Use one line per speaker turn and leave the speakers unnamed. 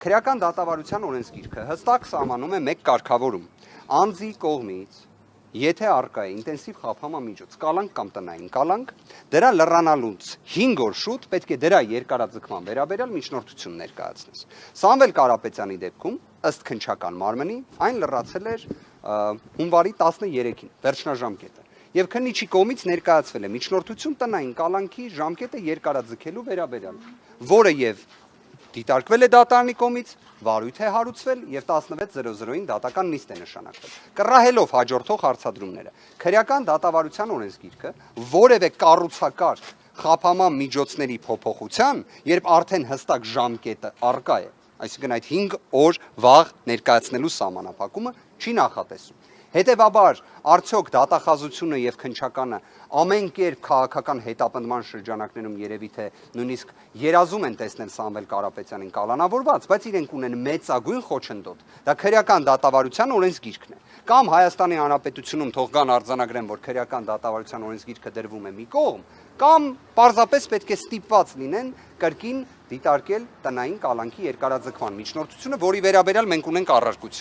Քրեական դատավարության օրենսգիրքը հստակ սահմանում է մեկ կարգավորում. անձի կողմից, եթե առկա է ինտենսիվ խափանամիջոց, կալանք կամ տնային կալանք, դրա լրանալուց 5 օր շուտ պետք է դրա երկարաձգման վերաբերյալ միջնորդություն ներկայացնես։ Սամվել Կարապետյանի դեպքում, ըստ քննչական մարմնի, այն լրացել էր հունվարի 13-ին, վերջնաժամկետը։ Եվ քննիչի կողմից ներկայացվել է միջնորդություն տնային կալանքի ժամկետը երկարաձգելու վերաբերյալ, որը եւ դիտարկվել է դատարանի կողմից, վարույթ է հարուցվել եւ 16:00-ին դատական նիստ է նշանակվել։ Կռահելով հաջորդող հարցադրումները, քրեական դատավարության օրենսգիրքը որևէ կառուցակարգ խափանման միջոցների փոփոխության, երբ արդեն հստակ ժամկետը առկա է, այսինքն այդ 5 օր վաղ ներկայացնելու սահմանափակումը չի նախատեսում։ Հետևաբար, արդյոք դատախազությունը եւ քննչականը ամեն կերպ քաղաքական հետապնդման շրջանակներում երևի թե նույնիսկ երազում են տեսնել Սամվել Կարապետյանին կալանավորված, բայց իրենք ունեն մեծագույն խոչընդոտ։ Դա քրեական դատավարության օրենսգիրքն է։ Կամ Հայաստանի Հանրապետությունում թող գան արձանագրեն, որ քրեական դատավարության օրենսգիրքը դրվում է մի կողմ, կամ պարզապես պետք է ստիպված լինեն կրկին դիտարկել տնային կալանքի երկարաձգման միջնորդությունը, որի վերաբերյալ մենք ունենք առարկություն։